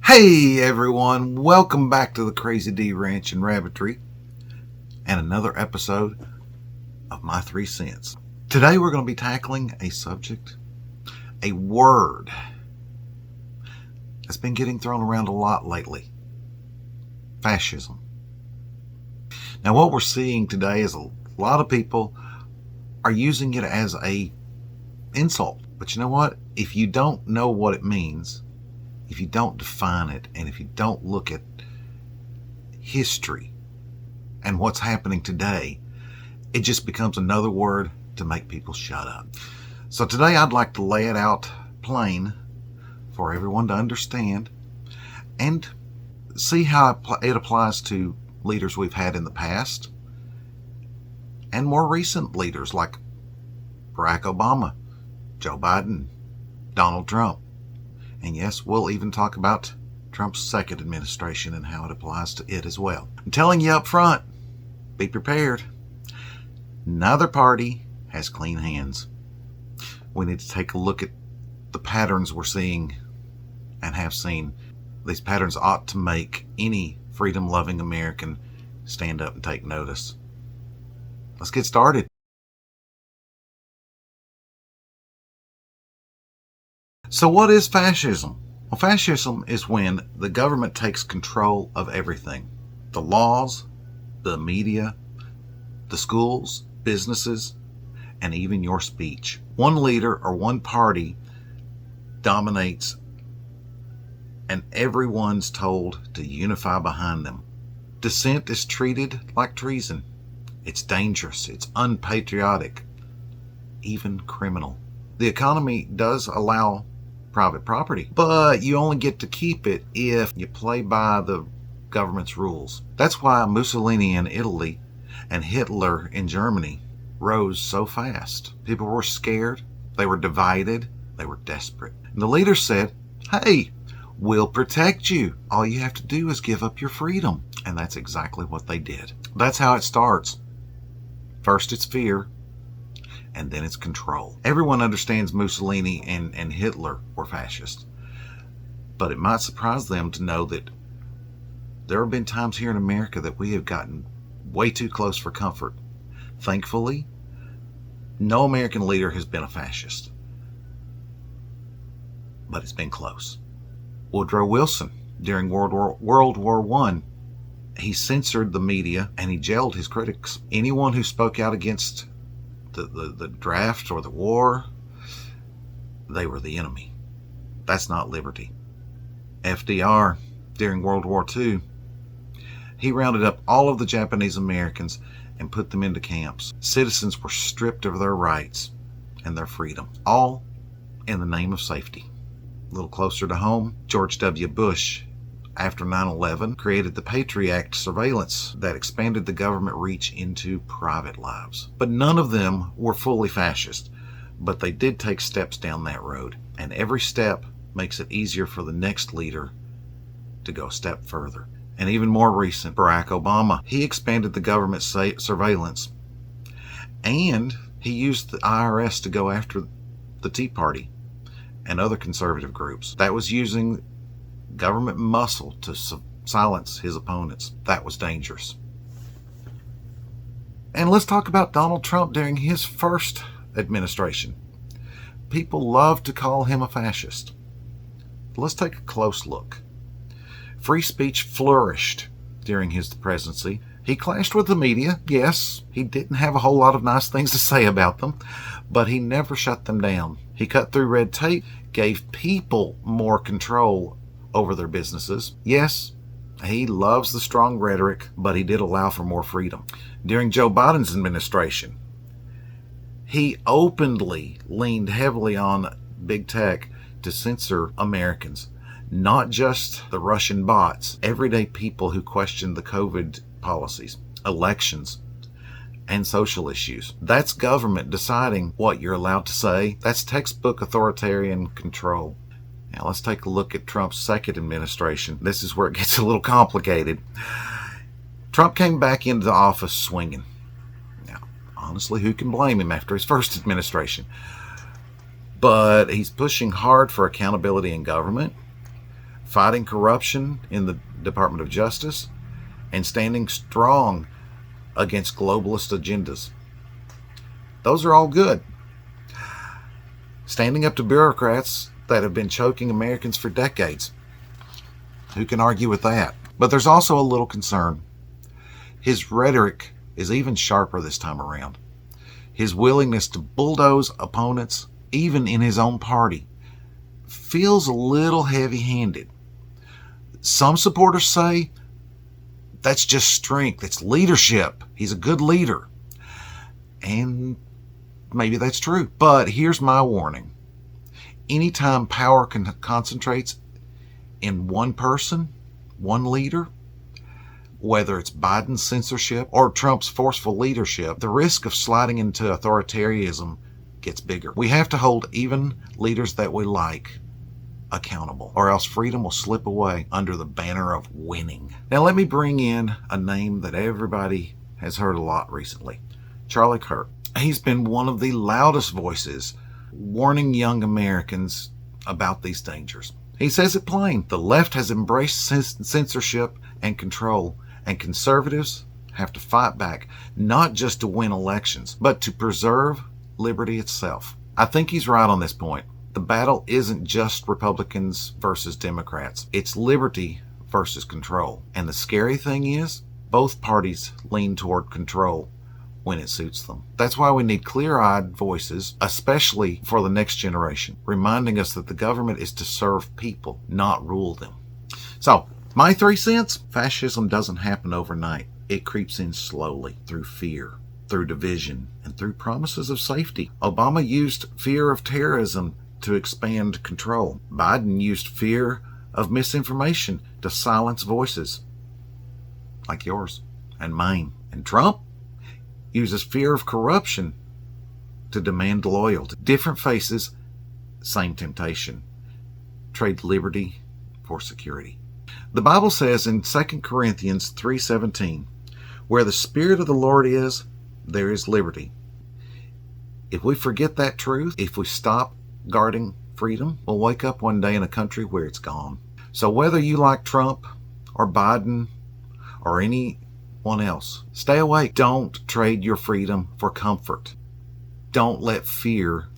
Hey everyone, welcome back to the Crazy D Ranch and Rabbitry and another episode of My 3 Cents. Today we're going to be tackling a subject, a word that's been getting thrown around a lot lately. Fascism. Now what we're seeing today is a lot of people are using it as a insult. But you know what? If you don't know what it means, if you don't define it, and if you don't look at history and what's happening today, it just becomes another word to make people shut up. So today I'd like to lay it out plain for everyone to understand and see how it applies to leaders we've had in the past and more recent leaders like Barack Obama, Joe Biden, Donald Trump. And yes, we'll even talk about Trump's second administration and how it applies to it as well. I'm telling you up front, be prepared. Neither party has clean hands. We need to take a look at the patterns we're seeing and have seen. These patterns ought to make any freedom-loving American stand up and take notice. Let's get started. So what is fascism? Well, fascism is when the government takes control of everything. The laws, the media, the schools, businesses, and even your speech. One leader or one party dominates and everyone's told to unify behind them. Dissent is treated like treason. It's dangerous, it's unpatriotic, even criminal. The economy does allow private property, but you only get to keep it if you play by the government's rules. That's why Mussolini in Italy and Hitler in Germany rose so fast. People were scared, they were divided, they were desperate. And the leader said, hey, we'll protect you. All you have to do is give up your freedom. And that's exactly what they did. That's how it starts. First it's fear, and then it's control. Everyone understands Mussolini and Hitler were fascists, but it might surprise them to know that there have been times here in America that we have gotten way too close for comfort. Thankfully, no American leader has been a fascist, but it's been close. Woodrow Wilson, during World War I, he censored the media and he jailed his critics. Anyone who spoke out against the draft or the war, they were the enemy. That's not liberty. FDR, during World War II, he rounded up all of the Japanese Americans and put them into camps. Citizens were stripped of their rights and their freedom, all in the name of safety. A little closer to home, George W. Bush, after 9/11, created the Patriot Act surveillance that expanded the government reach into private lives. But none of them were fully fascist, but they did take steps down that road. And every step makes it easier for the next leader to go a step further. And even more recent, Barack Obama, he expanded the government surveillance, and he used the IRS to go after the Tea Party and other conservative groups. That was using government muscle to silence his opponents. That was dangerous. And let's talk about Donald Trump during his first administration. People love to call him a fascist. But let's take a close look. Free speech flourished during his presidency. He clashed with the media, yes. He didn't have a whole lot of nice things to say about them, but he never shut them down. He cut through red tape, gave people more control over their businesses. Yes, he loves the strong rhetoric, but he did allow for more freedom. During Joe Biden's administration, he openly leaned heavily on big tech to censor Americans, not just the Russian bots, everyday people who questioned the COVID policies, elections, and social issues. That's government deciding what you're allowed to say. That's textbook authoritarian control. Now let's take a look at Trump's second administration. This is where it gets a little complicated. Trump came back into office swinging. Now, honestly, who can blame him after his first administration? But he's pushing hard for accountability in government, fighting corruption in the Department of Justice, and standing strong against globalist agendas. Those are all good. Standing up to bureaucrats that have been choking Americans for decades. Who can argue with that? But there's also a little concern. His rhetoric is even sharper this time around. His willingness to bulldoze opponents, even in his own party, feels a little heavy-handed. Some supporters say that's just strength, it's leadership. He's a good leader. And maybe that's true. But here's my warning. Anytime power concentrates in one person, one leader, whether it's Biden's censorship or Trump's forceful leadership, the risk of sliding into authoritarianism gets bigger. We have to hold even leaders that we like accountable, or else freedom will slip away under the banner of winning. Now let me bring in a name that everybody has heard a lot recently. Charlie Kirk. He's been one of the loudest voices warning young Americans about these dangers. He says it plain. The left has embraced censorship and control, and conservatives have to fight back, not just to win elections, but to preserve liberty itself. I think he's right on this point. The battle isn't just Republicans versus Democrats. It's liberty versus control. And the scary thing is, both parties lean toward control when it suits them. That's why we need clear-eyed voices, especially for the next generation, reminding us that the government is to serve people, not rule them. So, my 3 cents, fascism doesn't happen overnight. It creeps in slowly through fear, through division, and through promises of safety. Obama used fear of terrorism to expand control. Biden used fear of misinformation to silence voices like yours and mine. And Trump uses fear of corruption to demand loyalty. Different faces, same temptation. Trade liberty for security. The Bible says in 2 Corinthians 3:17, where the Spirit of the Lord is, there is liberty. If we forget that truth, if we stop guarding freedom, we'll wake up one day in a country where it's gone. So whether you like Trump or Biden or anyone else, stay awake. Don't trade your freedom for comfort. Don't let fear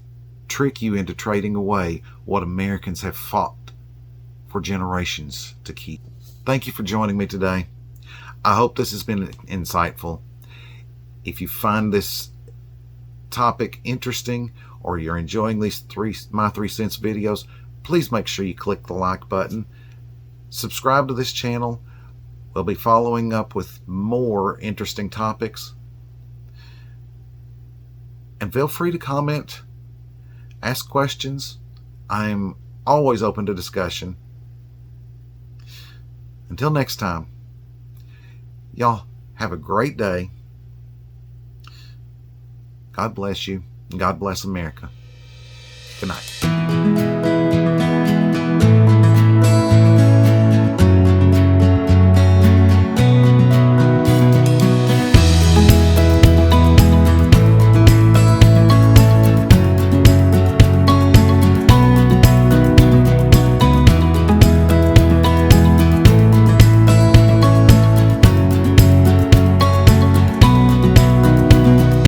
trick you into trading away what Americans have fought for generations to keep. Thank you for joining me today. I hope this has been insightful. If you find this topic interesting or you're enjoying these my 3 cents videos, please make sure you click the like button. Subscribe to this channel. We'll be following up with more interesting topics. And feel free to comment, ask questions. I'm always open to discussion. Until next time, y'all have a great day. God bless you, and God bless America. Good night.